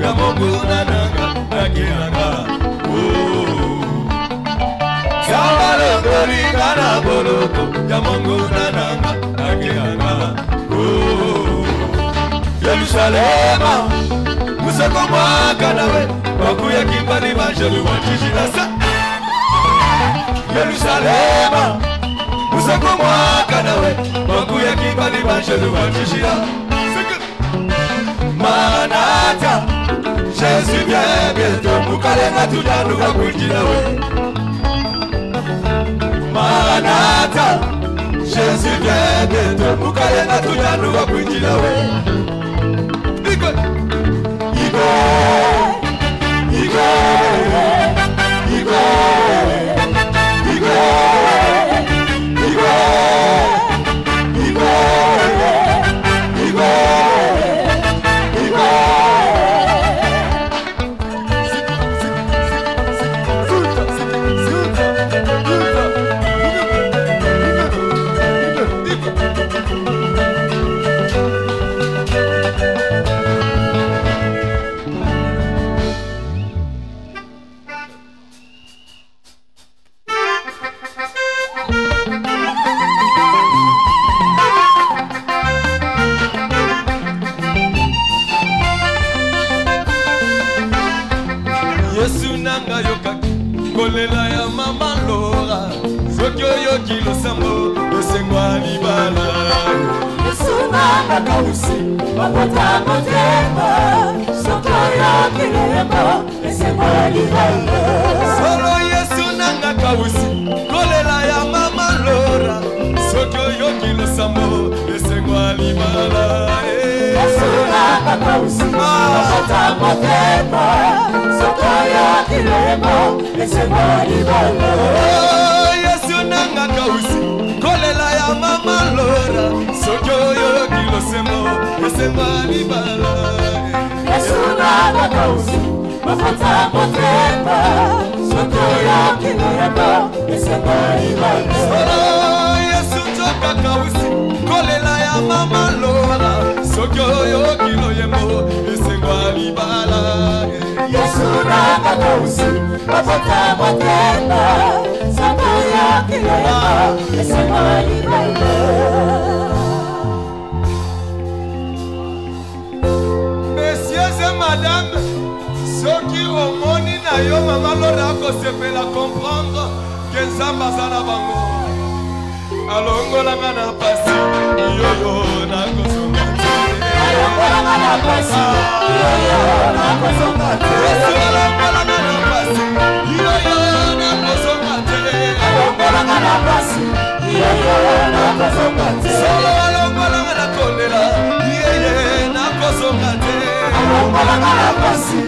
ya monguna nanga nakilanga Sabalongoli kana boloko ya monguna nanga nakilanga Yerusalema Musako mwaka nawe wakuya kimbali banjelu wachishilasa Yerusalema Musako mwaka nawe wakuya kimbali banjelu wachishila Manata Jésus vient bientôt Mukalenga tujanuka kujilawe Manata Jésus vient bientôt Mukalenga tujanuka kujilawe Igwe Igwe Igwe Igwe Igwe Igwe Igwe Igwe Kolela ya mama Laura Sokyo yo kilo sambo Dosengwa libala Yesuna kakausi Wapota motema Sokyo yo kilo yambo Dosengwa libala Solo Yesuna kakausi Kolela ya mama Laura Sokyo yo kilo sambo Dosengwa libala Yesuna kakausi Wapota motema Sokyo yo kilo yambo Yesu nanga kausi Kolela ya mama Laura Sokyo yo kilo semo Esema libala Yesu nanga kausi Mafata motema Sokyo yo kilo yambo Esema libala Yesu toka kausi Kolela ya mama Laura Sokyo yo kilo yambo Esema libala Yesu nanga kausi Mafata motema Sokyo yo kilo yambo Esema libala Messieurs et madame Soki omoni na yo mama Laura kosepela comprendre que Nzamba zana bango Alongola ngana pasi Yoyo na kosonga Alongola ngana pasi Yoyo na kosonga Alongola ngana pasi Yoyo na kosonga Alongola ngana pasi Yoyo na kosonga Solo alongola ngana kolela Yeye na kosonga Alongola ngana pasi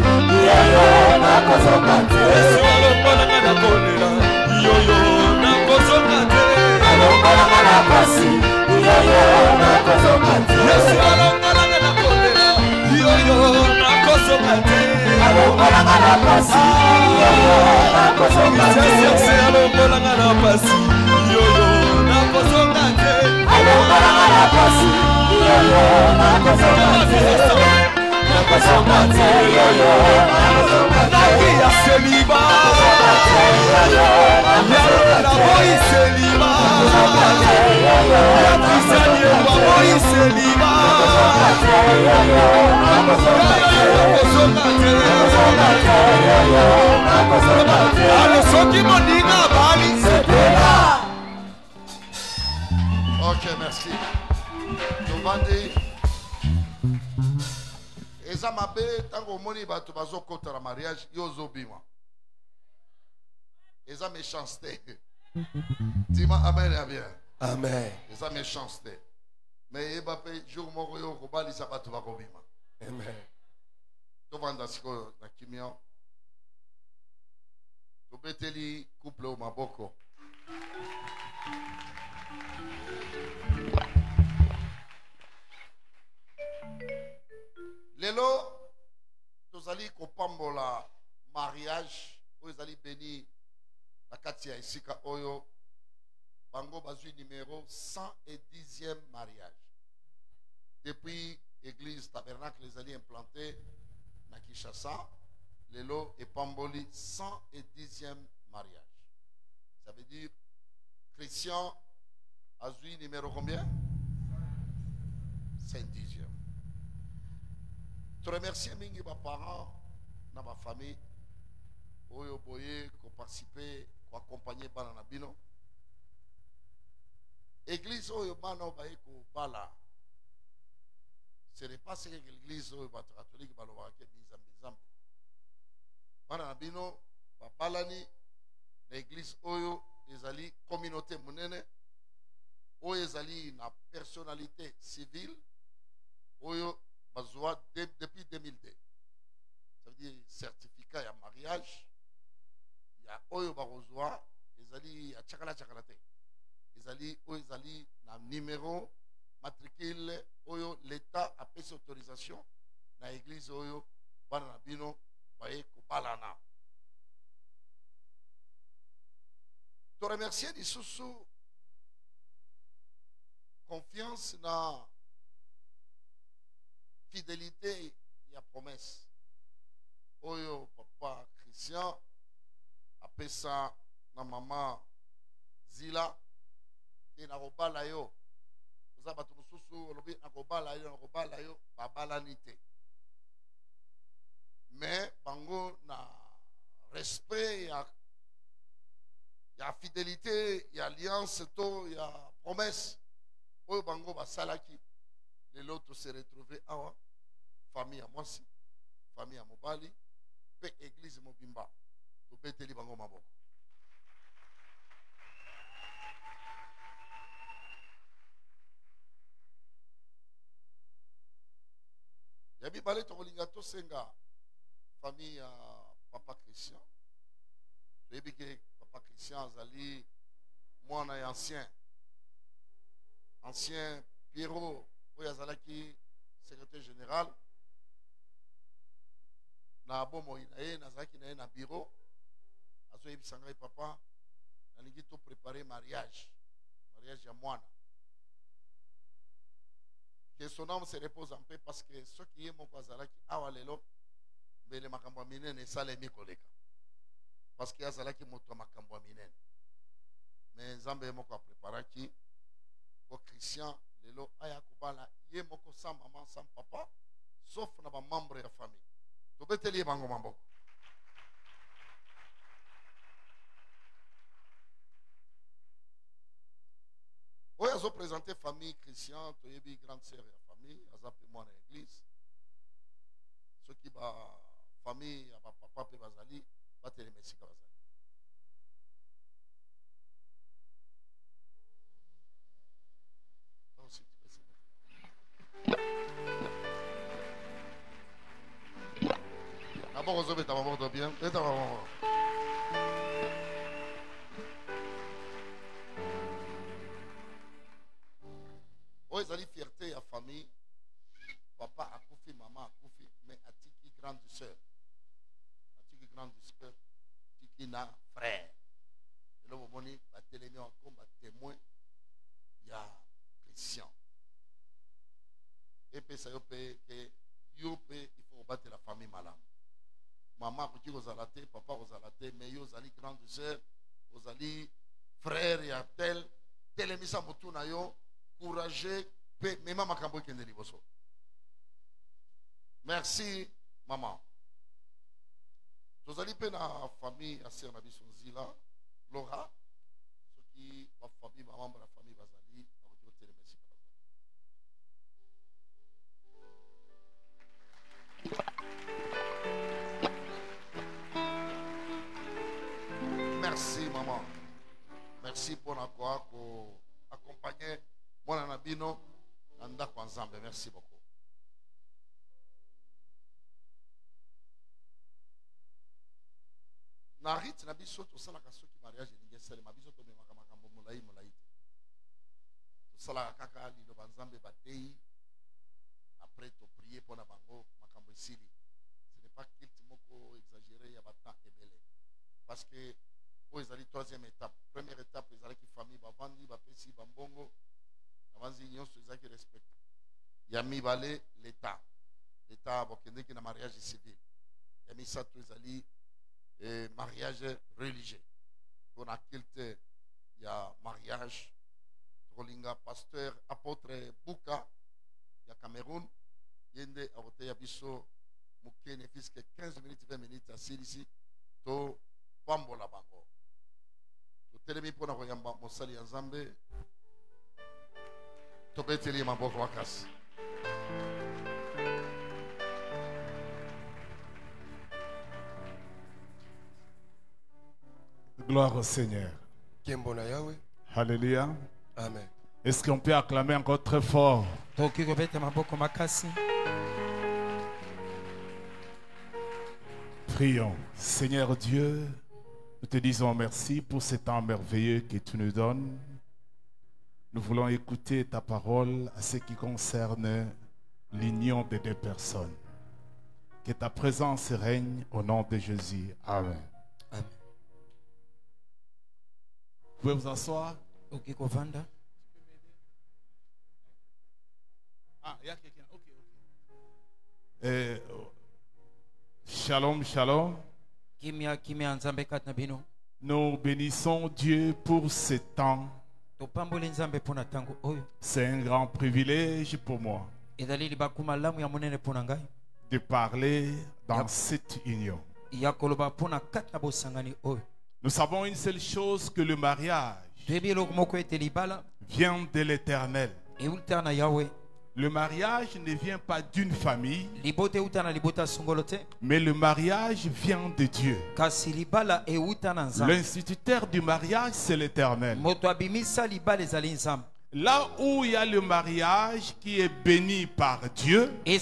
Yoyo na kosonga Alongola ngana kolela Yoyo na kosonga Alongola ngana pasi Yoyo na kosonga Alongola ngana kolela Yoyo na kosonga Alongola ngana pasi Yoyo na kosonga Alongola ngana pasi Yoyo na kosonga Alongola ngana pasi Yoyo na kosonga Yoyo na kosonga Nakia seliba La boy seliba La pisanie wa boy seliba Alo soki moninga bali Ok, merci. Tovandi. Eza mabe tango moni bato bazokota na mariage yozo bima. Eza méchanceté. Dis-moi amen et bien. Amen. Eza méchanceté. Mais eba pe jour moko yo kobalisa bato bakobima. Amen. Tovanda siko na kimia. Tobeteli couple au maboko. Lelo tozali kopambola mariage oyo ezali béni na kati ya esika oyo bango bazwi numéro 110e mariage depuis église tabernacle ezali implanté na Kinshasa, Lelo et Pamboli, 110e mariage. Ça veut dire, Christian Azui, numéro combien? 110e. Je remercie mes parents, ma famille, Oyo Boye, qui ont participé, qui ont accompagné Banana Bino. Église Oyo Bano Baeko Bala. Ce n'est pas ce que l'église catholique va le faire. Banana Bino, Balani, l'église Oyo, ezali communauté monene, Oyo ezali na personnalité civile, Oyo bazwa depuis 2002. Ça veut dire certificat de mariage. Il y a Oyo Barozwa, ezali à Chakala Chakalate. Ezali Oyo ezali na numéro matricule Oyo l'État a payé autorisation na église Oyo Banana Bino baye ko balana. Je remercie les sous confiance na fidélité et la promesse. Oyo papa Christian appelle ça na maman Zila qui na robala yo. Vous avez tout sous lobi na robala yo babalanité. Mais bango na respect il y a fidélité, il y a alliance, il y a promesse. Oyo bango basalaki, l'autre se retrouvé à famille à Mwasi, famille à Mobali, pe église Mobimba. To beteli bango maboko. Yabi balé to lingato senga famille à papa Christian. Yabi que papa Christian Zali, moi on est ancien Pierrot, Oyazalaki, secrétaire général. Na bomo inae, na zaki nae na bureau. Azo yebi sangai papa, na lingi to préparer mariage ya mwana. Que son âme se repose en paix parce que ceux qui aiment mon zalaki awalelo, mais le makambo minene sale mi koleka. Parce que azalaki moto makambo minene. Mais Nzambe moko préparaki au Christian lelo aya kubala ye moko sans maman sans papa sauf na ba membre de la famille. To beteli bango mamboko. Oya zo présenter famille Christian to yebi grande sœur de la famille azape moi na église. Ceux qui ba famille ya papa pe bazali batele mesika bazali. D'abord, vous avez d'abord bien. Oh, ils ont fierté à famille. Papa a couffé, maman a couffé, mais a tiki grande sœur. A tiki grande sœur, tiki na frère. Et là, vous voyez, télémé encore, témoin, il y a Christian. Et puis, ça y est, il faut battre la famille malade. Maman qui vous a laté, papa vous a laté, mais vous allez grande sœur, vous allez frère et à tel émission motu na yo, courageux, mais maman kambo qui est liboso. Merci maman. Vous allez peine à famille à sœur Nabi Sonzila, Laura, ceux qui ma famille, ma membre de la famille Bazali, à vous dire merci. Merci maman. Merci pour accompagner mon anabino anda ensemble. Merci beaucoup. Narit na biso to sala ka soki mariage ni sele ma biso to me makambo mulai mulai. To sala kaka li do banzambe batei après to prier pour na bango makambo isili. Ce n'est pas quelque moko exagéré ya bata ebele. Parce que oh, ils allaient troisième étape. Première étape, ils allaient qui famille, bavandi, bapesi, bambongo. Avanzi, ils ont qui respectent. Il y a mis balé l'État. L'État, qui est un mariage civil. ya misato ezali mariage religieux. On a qualité ya mariage tolinga pasteur apôtre Buka ya Cameroun yende akote ya biso mukene fiske 15 minutes 20 minutes asilisi to pambola bango to telemi pona koyamba mosali ya Nzambe to beteli maboko wakasi. Gloire au Seigneur. Alléluia. Amen. Est-ce qu'on peut acclamer encore très fort? Prions. Seigneur Dieu, nous te disons merci pour ce temps merveilleux que tu nous donnes. Nous voulons écouter ta parole à ce qui concerne l'union des deux personnes. Que ta présence règne au nom de Jésus. Amen. Amen. Vous pouvez vous asseoir? Ah, il y a quelqu'un. Ok. Shalom, shalom. Nous bénissons Dieu pour ce temps. C'est un grand privilège pour moi de parler dans cette union. Nous savons une seule chose, que le mariage vient de l'Éternel. Le mariage ne vient pas d'une famille, mais le mariage vient de Dieu. L'instituteur du mariage, c'est l'Éternel. Là où il y a le mariage qui est béni par Dieu, qui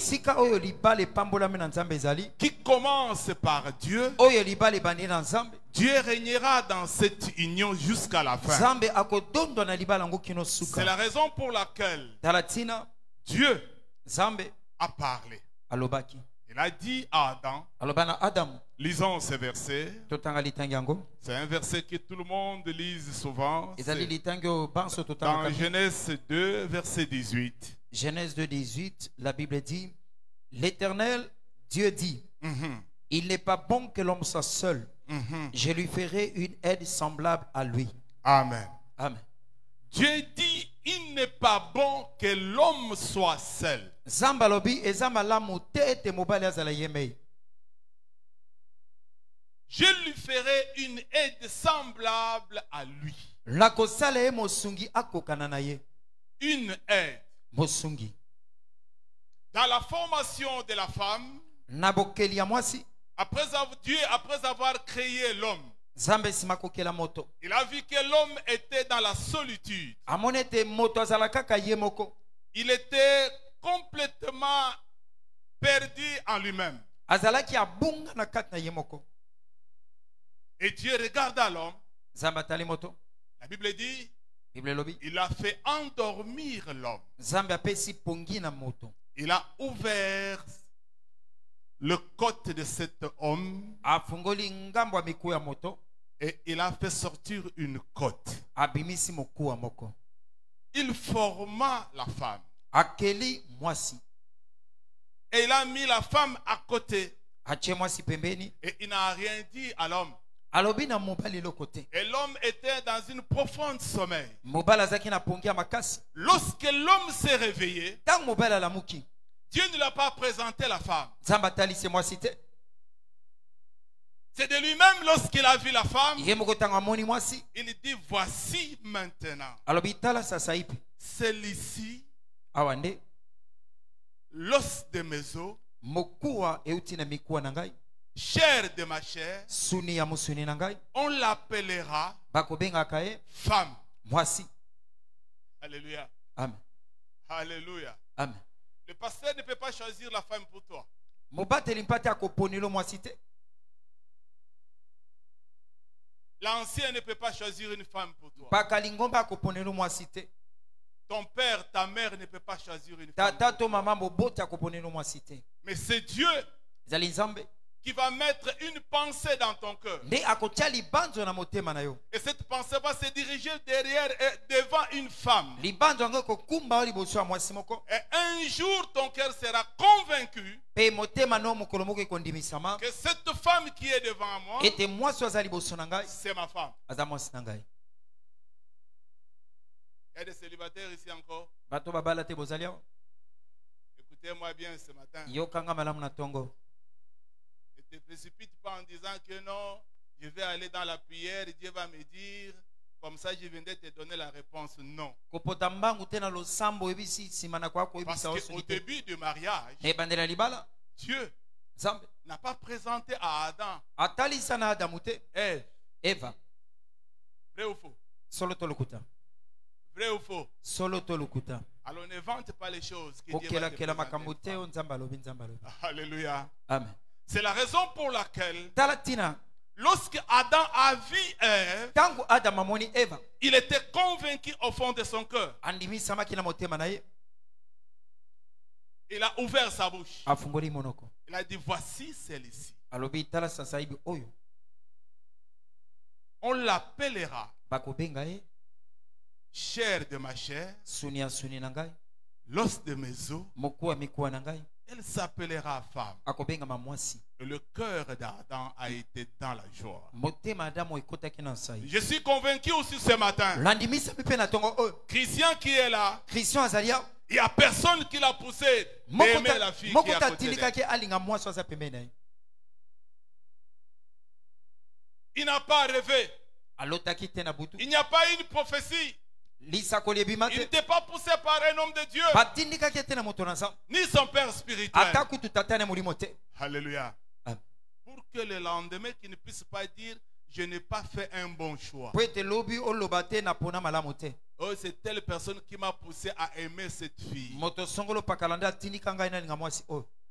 commence par Dieu, Dieu régnera dans cette union jusqu'à la fin. C'est la raison pour laquelle Dieu a parlé. Il a dit à Adam, lisons ce verset. C'est un verset que tout le monde lise souvent. Dans Genèse 2, verset 18. Genèse 2, 18, la Bible dit, l'Éternel, Dieu dit, il n'est pas bon que l'homme soit seul. Je lui ferai une aide semblable à lui. Amen. Amen. Dieu dit, il n'est pas bon que l'homme soit seul. Je lui ferai une aide semblable à lui. Une aide. Dans la formation de la femme, Dieu, après avoir créé l'homme, il a vu que l'homme était dans la solitude. Il était complètement perdu en lui-même. Et Dieu regarda l'homme. La Bible dit, il a fait endormir l'homme. Il a ouvert le côte de cet homme et il a fait sortir une côte. Il forma la femme. Et il a mis la femme à côté. Et il n'a rien dit à l'homme. Et l'homme était dans une profonde sommeil. Lorsque l'homme s'est réveillé, Dieu ne l'a pas présenté la femme. C'est de lui-même, lorsqu'il a vu la femme, il dit, voici maintenant. Celle-ci, l'os de mes os, chair de ma chair, on l'appellera femme. Alléluia. Amen. Alléluia. Amen. Le pasteur ne peut pas choisir la femme pour toi. L'ancien ne peut pas choisir une femme pour toi. Ton père, ta mère ne peut pas choisir une femme pour toi. Mais c'est Dieu qui va mettre une pensée dans ton cœur. Et cette pensée va se diriger derrière et devant une femme. Et un jour, ton cœur sera convaincu que cette femme qui est devant moi, c'est ma femme. Il y a des célibataires ici encore. Écoutez-moi bien ce matin. Ne te précipite pas en disant que non, je vais aller dans la prière, Dieu va me dire, comme ça je viendrai te donner la réponse. Non. Parce qu'au début du mariage, Dieu n'a pas présenté à Adam Ève. Vrai ou faux? Vrai ou faux? Alors ne vante pas les choses que Dieu va te présenter. Alléluia. Amen. C'est la raison pour laquelle lorsque Adam a vu Ève, il était convaincu au fond de son cœur. Il a ouvert sa bouche. Il a dit, voici celle-ci. On l'appellera chair de ma chair, l'os de mes os. Elle s'appellera femme. Et le cœur d'Adam a été dans la joie. Je suis convaincu aussi ce matin. Christian qui est là, il n'y a personne qui l'a poussé d'aimer la fille qui est à côté d'elle. Il n'a pas rêvé. Il n'y a pas une prophétie. Il n'était pas poussé par un homme de Dieu, ni son père spirituel. Alléluia. Pour que le lendemain, qu'il ne puisse pas dire, je n'ai pas fait un bon choix. Oh, c'est telle personne qui m'a poussé à aimer cette fille.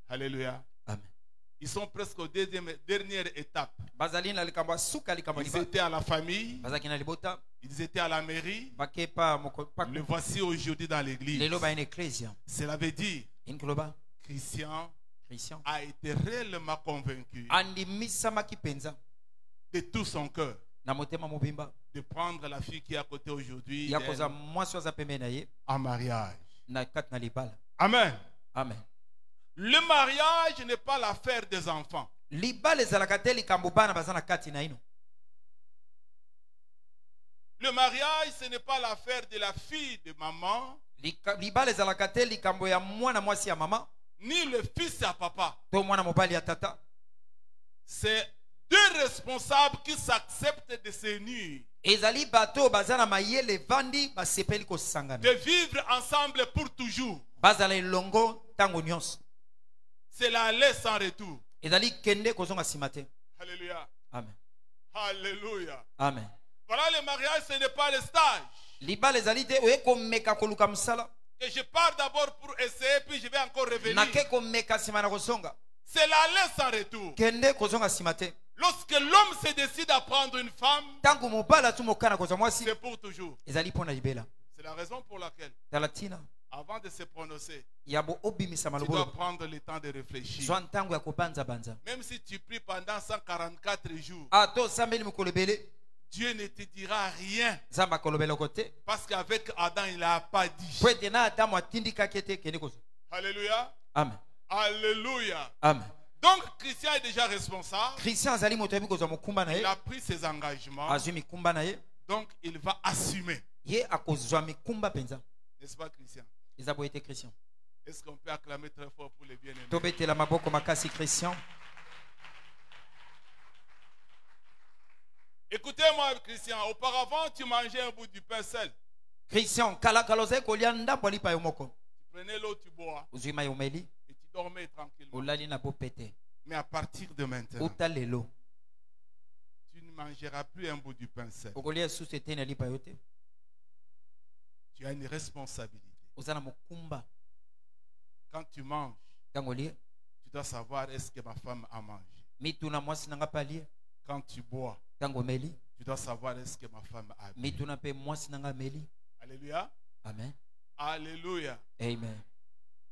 Alléluia. Ils sont presque aux dernière étape. Ils étaient à la famille. Ils étaient à la mairie. Le voici aujourd'hui dans l'église. Cela veut dire Christian a été réellement convaincu de tout son cœur de prendre la fille qui est à côté aujourd'hui en mariage. Amen. Amen. Le mariage n'est pas l'affaire des enfants. Le mariage, ce n'est pas l'affaire de la fille de maman, ni le fils à papa. C'est deux responsables qui s'acceptent de s'unir, de vivre ensemble pour toujours. C'est l'aller sans retour. Alléluia. Amen. Alléluia. Amen. Voilà, le mariage, ce n'est pas le stage. Que je pars d'abord pour essayer, puis je vais encore revenir. C'est l'aller sans retour. Lorsque l'homme se décide à prendre une femme, c'est pour toujours. C'est la raison pour laquelle, avant de se prononcer, tu dois prendre le temps de réfléchir. Même si tu pries pendant 144 jours, Dieu ne te dira rien. Parce qu'avec Adam, il n'a pas dit. Alléluia. Amen. Alléluia. Amen. Donc, Christian est déjà responsable. Il a pris ses engagements. Donc, il va assumer. N'est-ce pas, Christian? Est-ce qu'on peut acclamer très fort pour les bien-aimés? Écoutez-moi, Christian. Auparavant, tu mangeais un bout du pain seul. Christian, tu prenais l'eau, tu bois. Et tu dormais tranquillement. Mais à partir de maintenant, tu ne mangeras plus un bout du pain seul. Tu as une responsabilité. Quand tu manges, tu dois savoir est-ce que ma femme a mangé. Quand tu bois, tu dois savoir est-ce que ma femme a bu. Alléluia. Amen. Alléluia. Amen.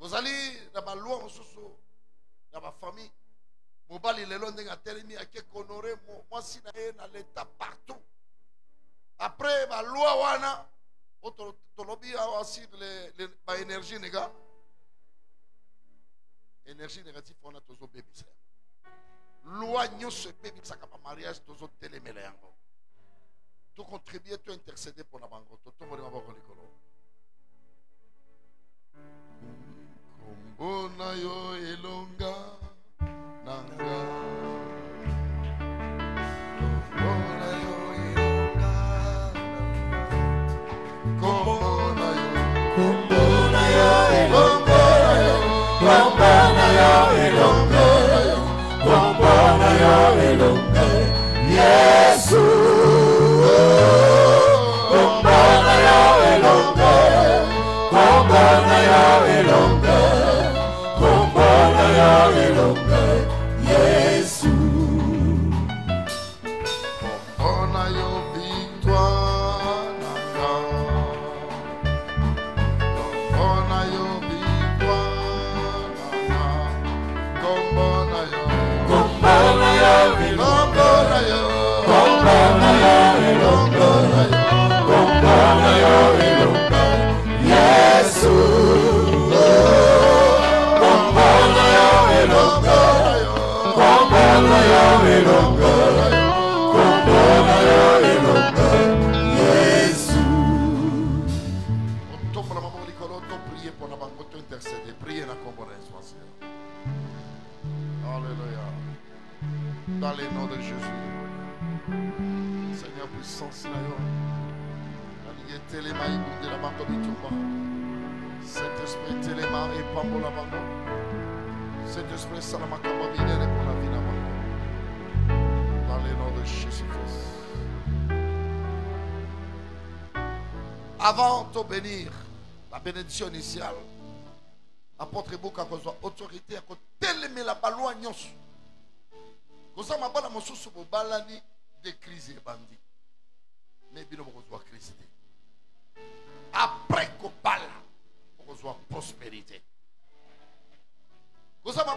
Vous allez dans la loi, dans ma famille. Mobali lelo ndenge atelemi ake honorer moi si na l'état partout. Après la loi wana tolobi aussi les énergie les gars. Énergie négative on a toujours bébé ça. Loi nyonso bébé ça comme mariage toujours telemela yango. Tout contribuer tout intercéder pour la bango tout moni maboko likolo. Kombona yo elonga nanga kombona yo elonga kombona yo elonga kombona yo elonga kombona yo elonga Yesu kombona yo elonga kombona yo elonga kombona yo elonga Yesu kombona yo victoire nanga kombona yo victoire nanga kombona yo elonga kombona yo elonga kombona yo elonga Yesu kombona yo elonga kombona yo elonga kombona yo elonga Yesu. On tombe la maman likolo to prier pour la banque to intercéder prier na kombona espace. Alléluia. Dans le nom de Jésus. Seigneur puissance na yo. Téléma de la banque bitumba. Saint-Esprit téléma et pambo la banque. Saint-Esprit salama kabamine pour la vie la banque. Dans le nom de Jésus-Christ. Avant de bénir la bénédiction initiale, apôtre Bouka kozwa autorité à télémer la baloi nyos. Koza mabala mosusu bo balani de crise et bandit. Mais bino kozwa crise. Après qu'on parle, on reçoit prospérité. Vous savez,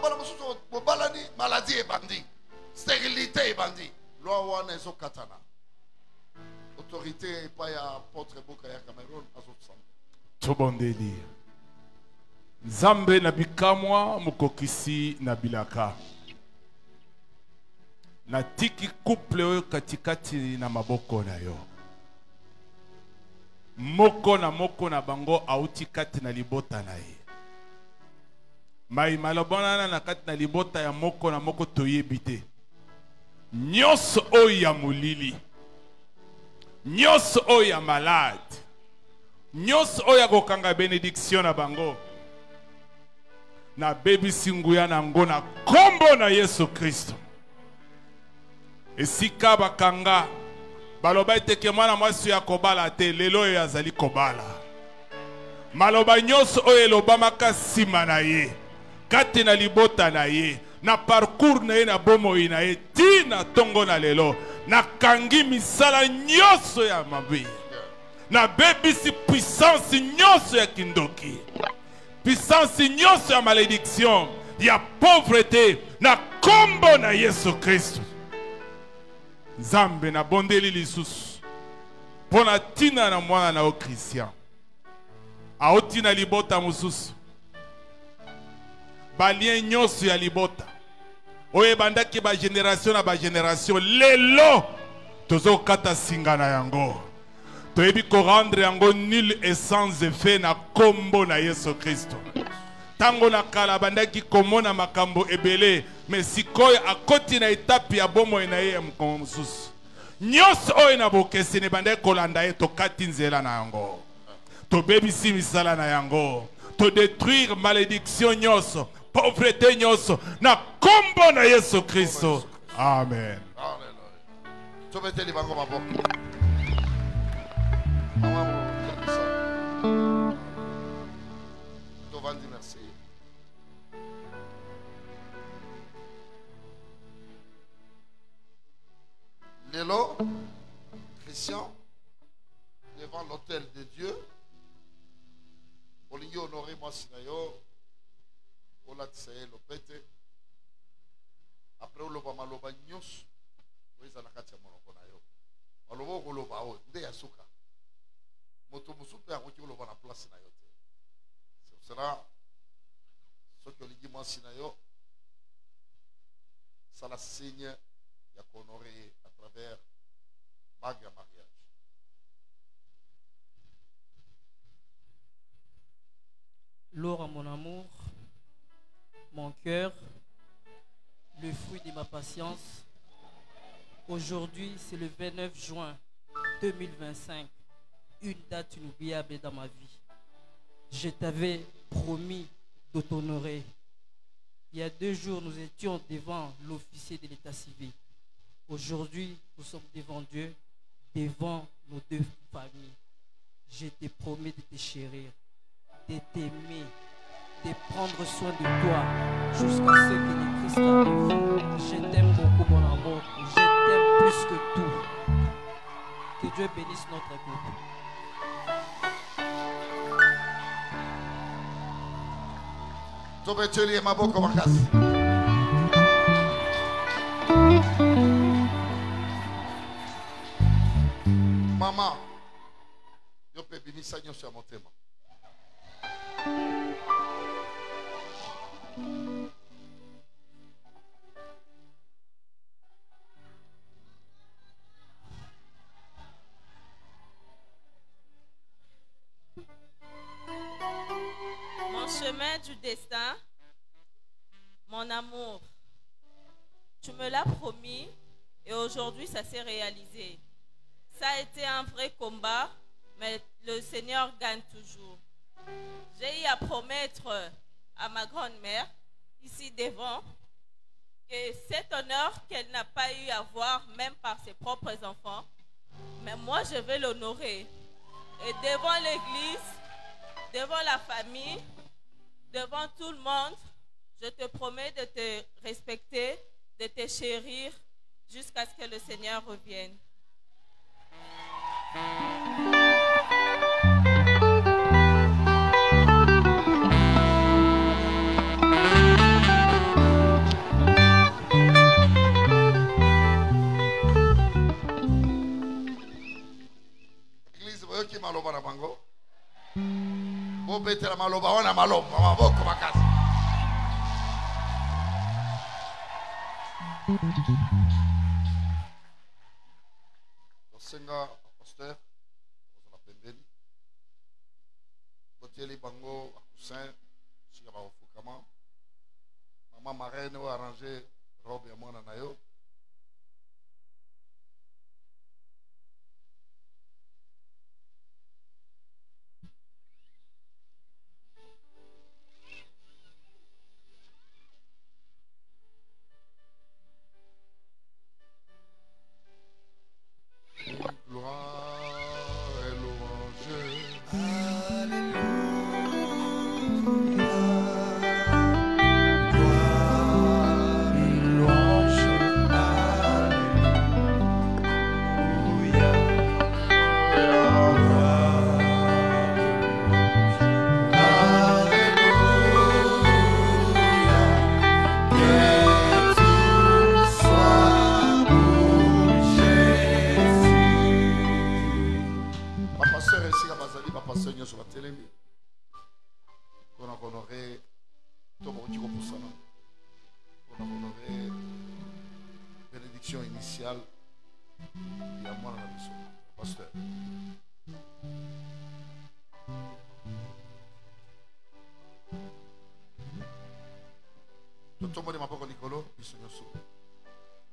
maladie et bandit, stérilité et bandit. Loi wana ezo katana. Autorité pas ya apôtre Boka ya Cameroun azotsambe. Tobondeli. Nzambe na bikamwa mukokisi na bilaka. Na tiki couple oyo katikati na maboko na yo. Moko na bango auti kati na libota na ye. Mai malobana na kati na libota ya moko na moko toyebite. Nyos o ya mulili. Nyos o ya malade. Nyos o ya kokanga benediction na bango. Na baby singuya na ngo na kombo na Yesu Kristo. Esika bakanga baloba eteke mwana mwasi ya kobala te lelo ya zali kobala. Maloba nyos o eloba makasima na ye. Kati na libota na ye. Na parcours na ye na bomo na ye. Ti na tongo na lelo. Na kangi misala nyoso ya mabe. Na bebisi puissance nyoso ya kindoki. Puissance nyoso ya malédiction. Ya pauvreté. Na kombo na Yesu Kristo. Nzambe na bondeli lisusu pona tina na mwana na o Christian aoti na libota mususu balien nyonso ya libota oye bandaki ba génération na ba génération lelo tozo kata singa na yango toyebi ko rendre yango nul et sans effet na kombo na Yesu Kristo. Tango na kala bandaki komona makambo ebele mais sikoyo akoti na etape ya bomo na ye mkongo mususu nyos oyo na bokese ne bandaki kolanda ye tokati nzela na yango tobebisi misala na yango to détruire malédiction nyonso pauvreté nyonso na kombo na Yesu Kristo. Amen. Alléluia. Tobeteli bango maboko. Tovandi merci. Lélo, Christian, devant l'autel de Dieu, Olingi honoré moi sinayo, nyonso oza na kati ya monoko na yo maloba okoloba oyo nde ya suka moto mosusu mpe akoki koloba na place na yo te. C'est pour cela soki olingi mwasi na yo sala signe ya kohonorer à travers bague ya mariage. Laura, mon amour, mon cœur, le fruit de ma patience. Aujourd'hui, c'est le 29 juin 2025, une date inoubliable dans ma vie. Je t'avais promis de t'honorer. Il y a 2 jours, nous étions devant l'officier de l'état civil. Aujourd'hui, nous sommes devant Dieu, devant nos 2 familles. Je te promets de te chérir, de t'aimer, de prendre soin de toi jusqu'à ce que le Christ arrive. Je t'aime beaucoup, mon amour. Je t'aime plus que tout. Que Dieu bénisse notre couple. Tobeteli maboko makasi. Mama, yo pe bimisa nyonso ya motema. Mon chemin du destin, mon amour, tu me l'as promis et aujourd'hui ça s'est réalisé. Ça a été un vrai combat, mais le Seigneur gagne toujours. J'ai eu à promettre à ma grand-mère, ici devant, que cet honneur qu'elle n'a pas eu à voir, même par ses propres enfants, mais moi je vais l'honorer. Et devant l'église, devant la famille, devant tout le monde, je te promets de te respecter, de te chérir, jusqu'à ce que le Seigneur revienne. Église, vous qui maloba na bango. Vous bêtez la maloba, on a maloba, maboko makasi. Senga pasteur, vous en appelez Botieli bango akusin, sika ba ofukama. Maman marraine ou arranger robe ya mwana na yo.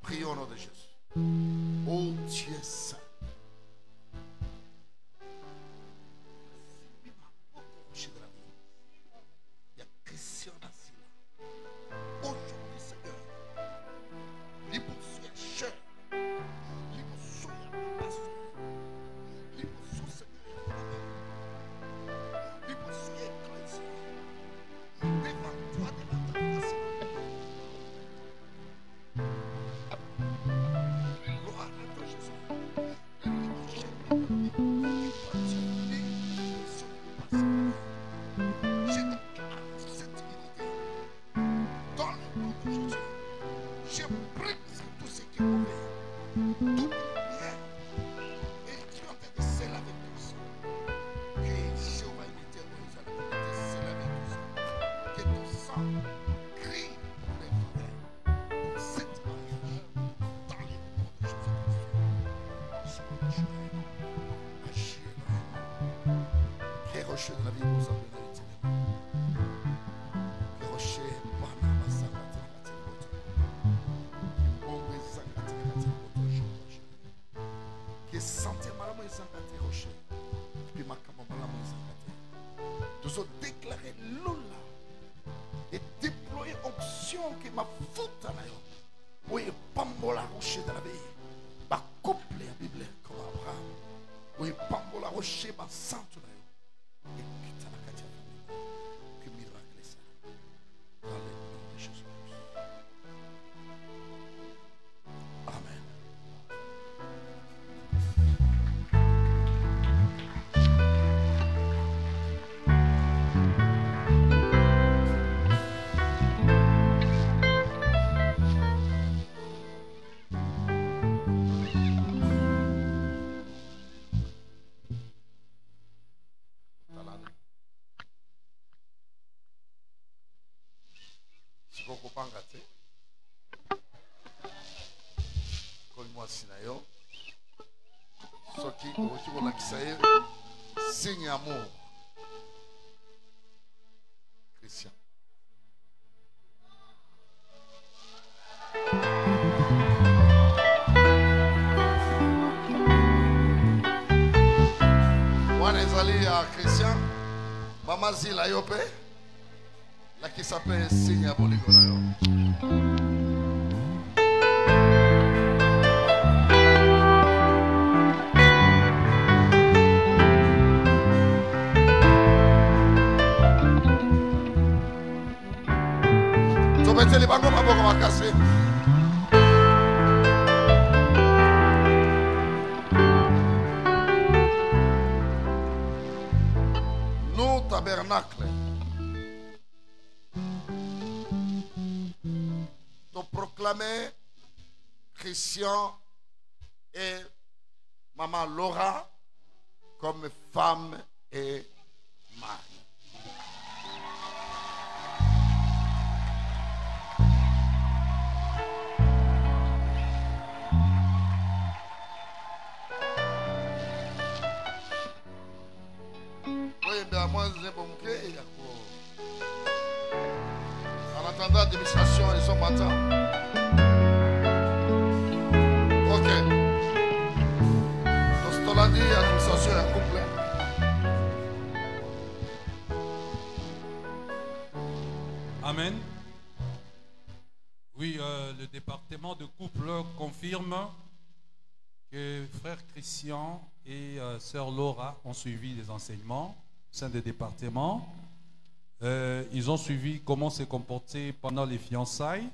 Prions au nom de Jésus. Oh Dieu saint. Je prie pour tout ce qui rocher de la vie vous appelez le rocher bana basanga tika tika bombe zanga tika tika que santé malamu ezanga tika rocher puis makamba malamu ezanga tika nous avons déclaré lola et déployé onction que ma faute à l'aïe oui pambola rocher de la vie ma couple la Bible comme Abraham oui pambola rocher ma sainte l'aïe et quitte la katia que miracle ça dans le nom de Jésus. Amen. Signe amour Christian. Wana ezali ya Christian mama zila yo pe la qui s'appelle signe ya bolingo na yo. Les bangos va casser. Nous, tabernacle, te proclamer Christian et maman Laura comme femme et mari. En attendant l'administration et son matin. Ok. Donc, dit l'administration est complète. Amen. Oui, le département de couple confirme que frère Christian et sœur Laura ont suivi les enseignements au sein des départements. Ils ont suivi comment se comporter pendant les fiançailles,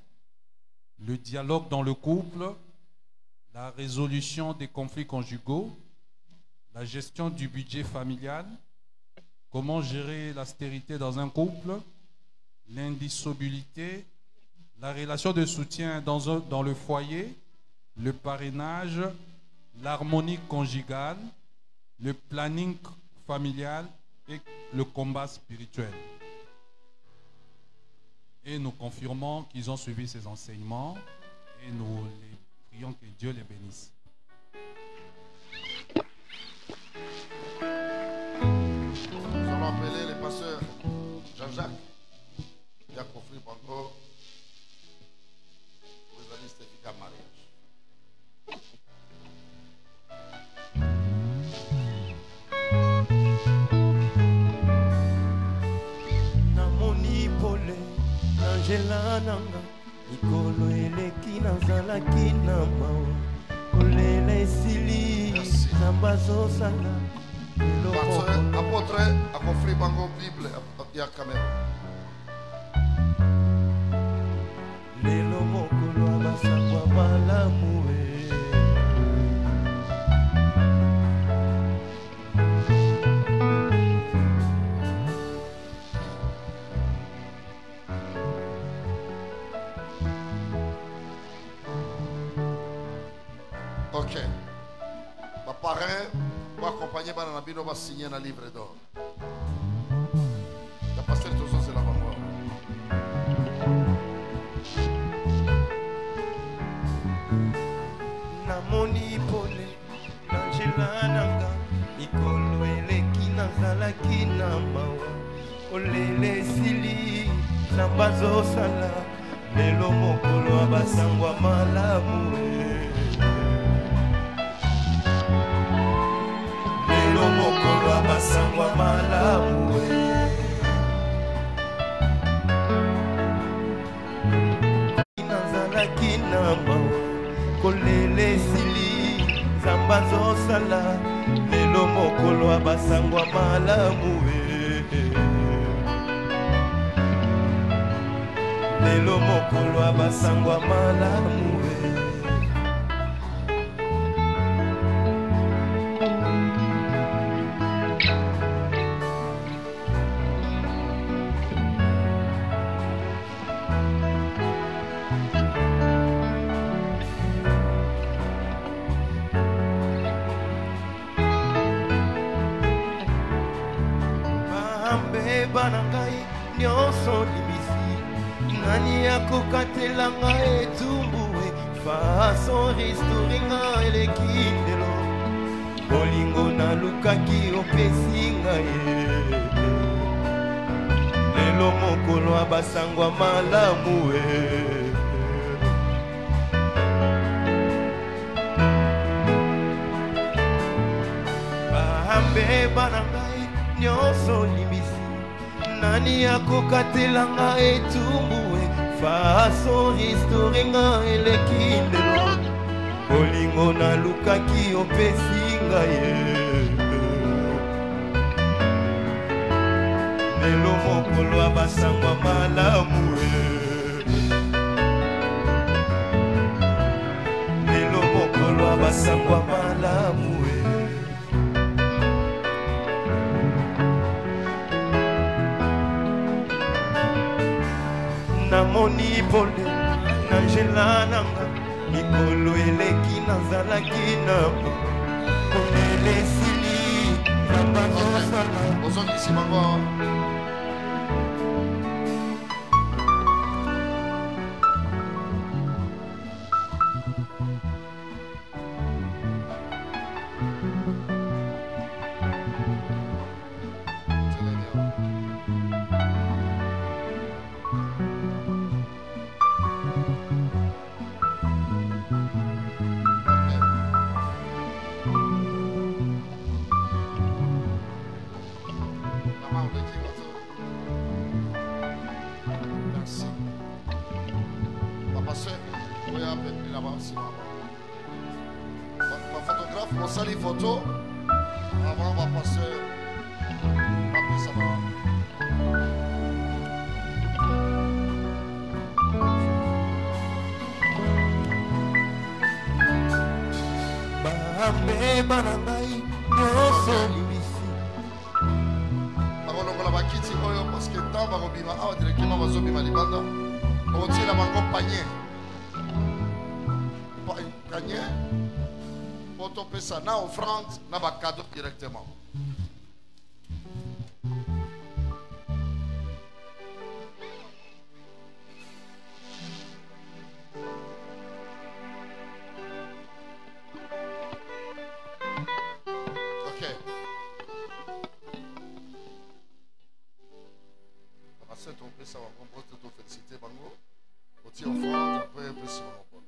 le dialogue dans le couple, la résolution des conflits conjugaux, la gestion du budget familial, comment gérer l'austérité dans un couple, l'indissolubilité, la relation de soutien dans le foyer, le parrainage, l'harmonie conjugale, le planning familial et le combat spirituel. Et nous confirmons qu'ils ont suivi ces enseignements et nous les prions que Dieu les bénisse. Nous allons appeler le pasteur Jean-Jacques qui a conflit encore aux amis certificats de mariage. Angela nanga ikolo eleki nazalaki na mawa kolela esili zambazo sala apôtre a conflit bango Bible ya Cameroun lelo mokolo abasakwa malamu Ok. Ma parrain va accompagner Bananabino va signer un livre d'or. La pasteur Tozo c'est la bango. Namoni pole Angela nanga ikolo eleki na nazalaki na mawa olele esili nzamba azosala lelo mokolo abasangwa malamu lelo mokolo abasangwa malamu nazalaki na mawa kolele esili nzamba azosala lelo mokolo abasangwa malamu lelo mokolo abasangwa malamu bambeba na ngai nyonso limisi nani akokatelanga etumbu faso ristoringa elekindelo bolingo nalukaki opesi ngai lelo mokolo abasangwa malamu bambeba na ngai nyonso limisi nani akokatelanga etumbu faso ristoringa elekindelo bolingo nalukaki opesi ngai lelo mokolo abasangwa malamu lelo mokolo abasangwa malamu namoni pole na nzela nanga mikolo eleki nazalaki na kolele esili nzamba azosala ozongisi bango na offrande na ba cadeau directement. OK. Passer ton prix ça va comprendre toute félicité bango. Petit offrande après plus sur mon compte.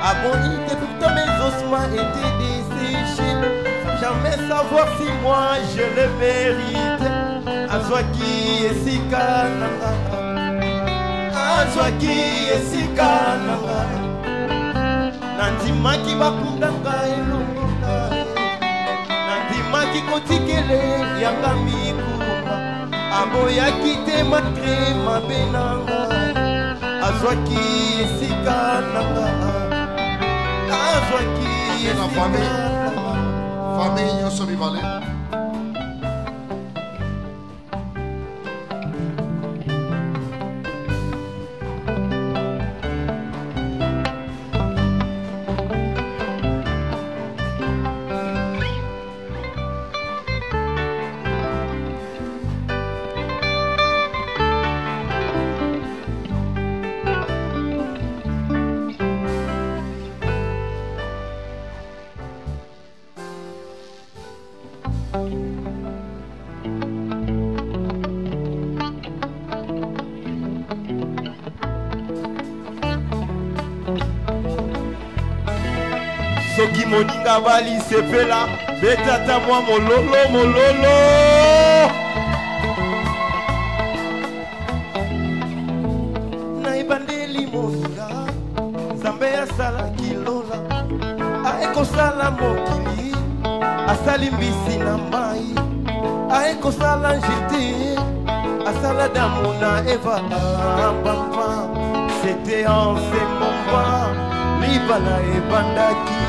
Abonné, pourtant mes ossements étaient desséchés. Jamais savoir si moi je le mérite. Azwaki esikananga, azwaki esikananga. nandimaki bakundanga elongo naye nandimaki kotikele yanga mikuma aboyaki te matre mabe na ngai azwaki esika na ngai azwaki na famille nyonso mibale soki moninga bali sepela betata mwa mololo mololo na ebandeli moninga nzambe asalaki lola aekosala mokili asali mbisi na mai aekosala njete asala damu na eva ambamba c'était en ce moment libala ebandaki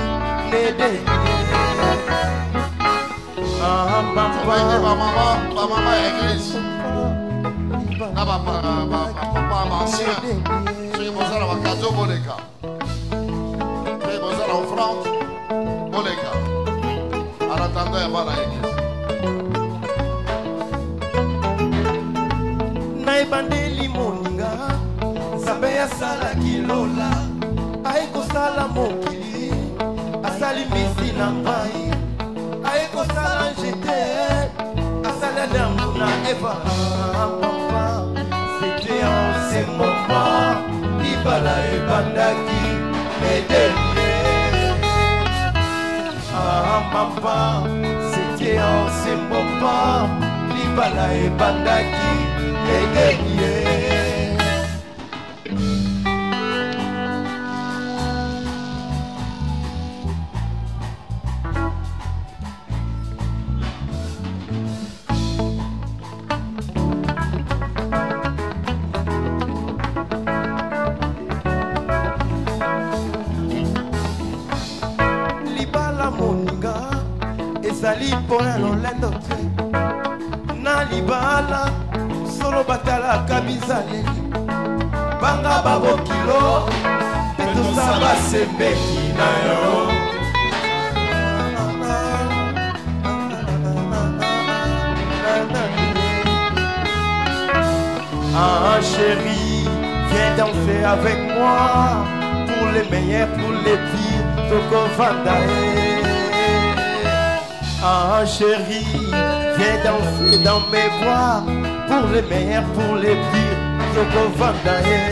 bamama ya eglise na bapapa bancien soki bozala bakazo boleka mpe bozala offrande boleka en attendant ya bana ya eglise na ebandeli moninga nzambe asalaki lola aekosala mokili asali mbisi na ngai aekosala njete asala damu na eva papa c'était en ce moment libala ebandaki medelie papa c'était en ce moment libala ebandaki medelie ezali mpona lolendo te na libala solo batalaka bizaleli banga babokilo mpe tosala sembeki na yo ah chérie viens danser avec moi pour les meilleurs pour les pires tokofandae. Ah chérie, viens danser dans mes bras pour les meilleurs, pour les pires, Tokofandae.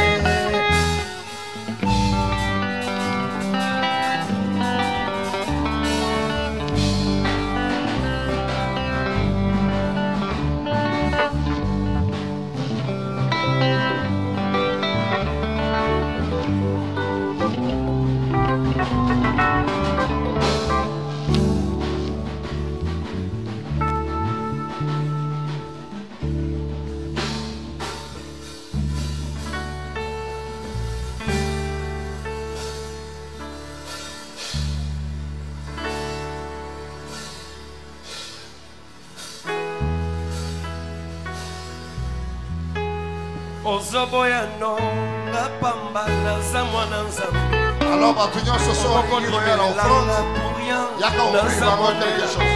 Alors, Batugnon, ce soir, il y a l'offrande. Il y a qu'à offrir vraiment quelque chose.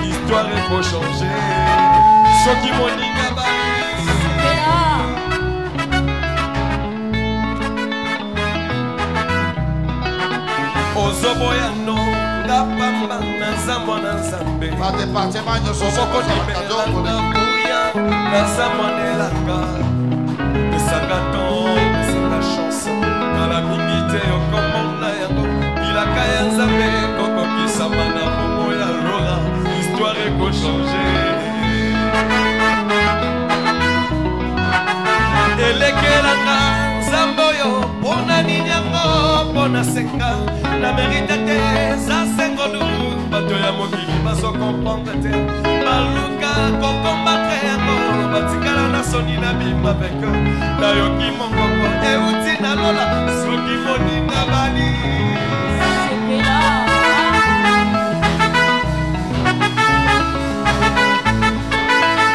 L'histoire est pour changer. Ce qui m'ont dit Ozoboyano, la pamba, Nazamo, Nazambe. Pas département, nous sommes la chance. Dans la minute, comme il a qu'à Nzambe, Koko Kisamana, Momo, Laura. L'histoire est pour changer. mpona senga na mérite te eza sengolu bato ya mokili bazokomprendre te baluka kokombatre yango batikala na soni na bima veke nayoki mongongo euti na lola soki moninga bali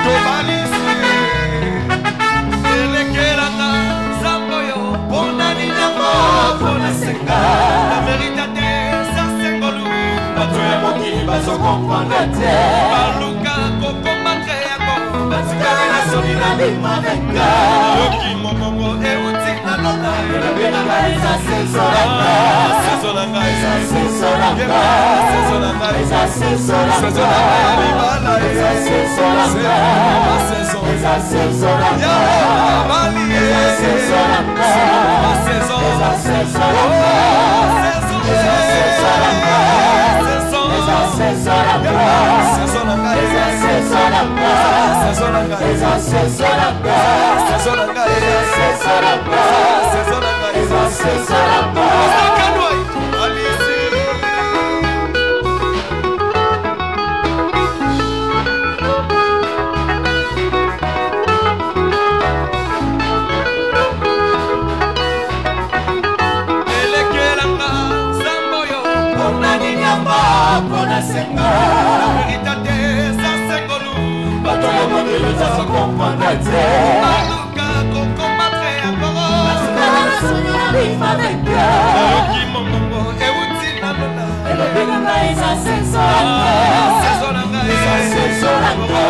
tobalisi elekelanga nzambo yo mpona ninyango mpona senga na mérite te eza sengolu bato ya mokili bazokomprendre te baluka kokombatre yango batikali na soni na bima venga yoki mokongo euti na lona elobelanga eza sezolanga sezolanga eza sezolanga sezolanga eza sezolanga libala eza sezolanga eza sezolanga bali eza sezolanga eza sezolanga eza sezolanga eza sezolanga eza sezolanga eza sezolanga sezolanga eza sezolanga sezolanga eza sezolanga alisi elekelanga nzambo yo mpona ninyamba mpona senga na mérite te eza sengolu bato ya mokili bazokomprendre te baluka kokombatre yango nayoki mongongo euti na lona elobelanga eza sezolanga sezolanga eza sezolanga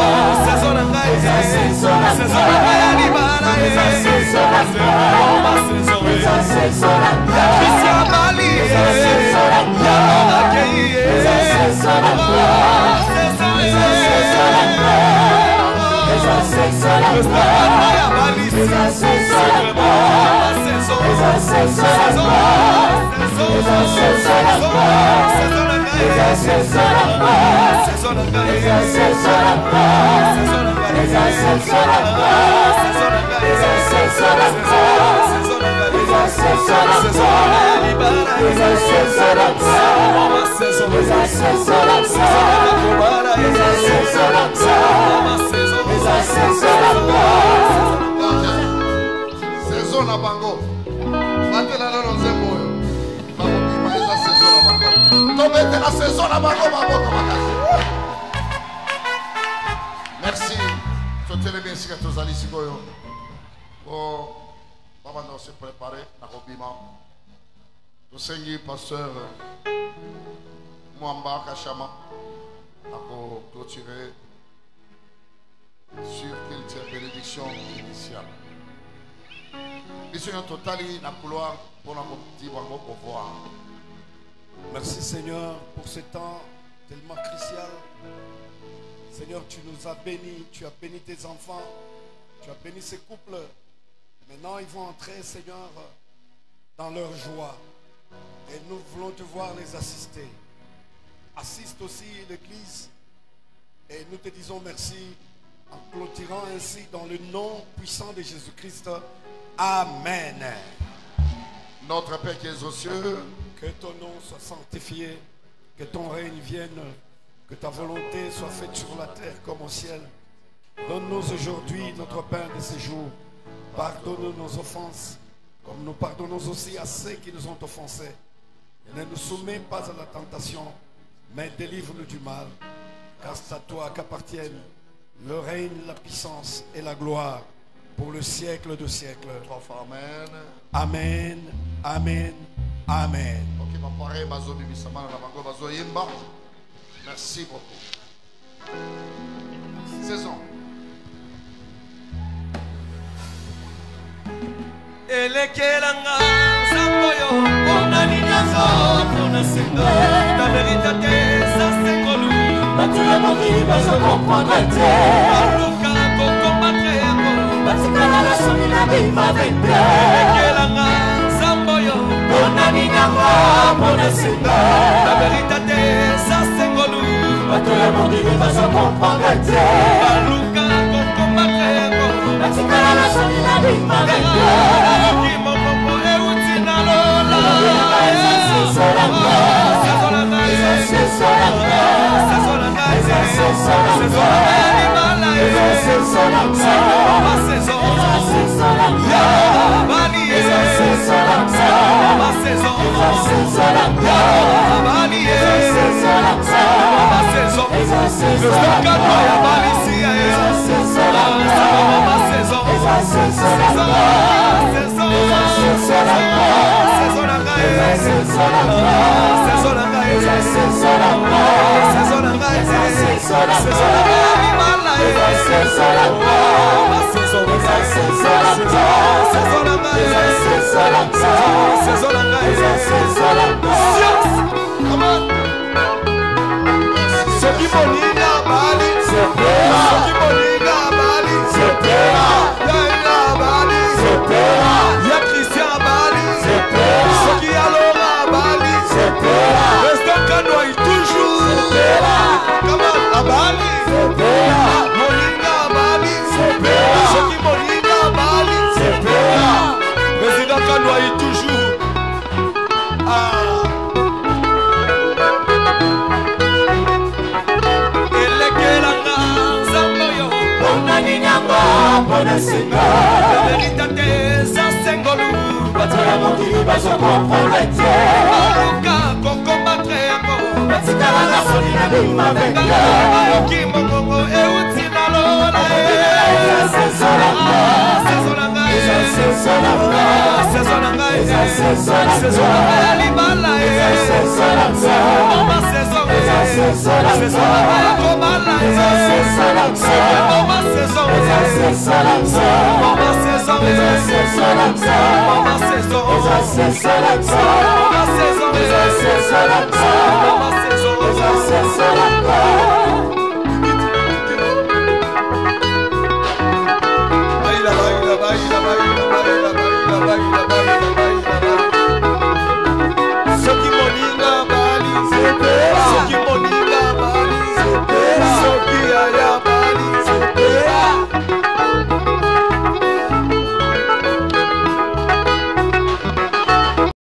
sezolanga eza sezolanga ya libala eza sezolanga eza sezolanga kisi ya bali eza sezolanga ya akei eza sezolanga eza sezolanga eza sezolanga ya bali eza sezolanga eza sezolanga eza sezolanga eza sezolanga sezolanga eza sezolanga eza sezolanga eza sezolanga eza sezolanga libala eza sezolanga eza sezolanga eza sezolanga eza sezolanga saison na bango batela nano nzembo oyo bakobima eza saison na bango tobetela saison na bango maboko makasi merci totelemi esika tozali sikoyo po babanda kose prépare na kobima tosengi pasteur Mwamba Kachama ako clôturer sur quelle bénédiction initiale. Mission totali na couloir pour la pouvoir. Merci Seigneur pour ce temps tellement crucial. Seigneur, tu nous as bénis, tu as béni tes enfants, tu as béni ces couples. Maintenant, ils vont entrer, Seigneur, dans leur joie. Et nous voulons te voir les assister. Assiste aussi l'Église. Et nous te disons merci en clôturant ainsi dans le nom puissant de Jésus-Christ. Amen. Notre Père qui es aux cieux, que ton nom soit sanctifié, que ton règne vienne, que ta volonté soit faite sur la terre comme au ciel. Donne-nous aujourd'hui notre pain de ce jour. Pardonne nos offenses, comme nous pardonnons aussi à ceux qui nous ont offensés. Et ne nous soumets pas à la tentation, mais délivre-nous du mal. Car c'est à toi qu'appartiennent le règne, la puissance et la gloire pour le siècle de siècles. Amen. Amen. Amen. Amen. Merci beaucoup. Saison. Elekelanga samboyo pona ninyazo pona singa ta vérité ça c'est colu batula mokili bazo comprendre te aluka kokombatre yango batikala la soni na bima vende elekelanga samboyo pona ninyazo pona singa ta vérité ça c'est colu batula mokili bazo comprendre te aluka kokombatre yango batikala la soni na bima vende Saison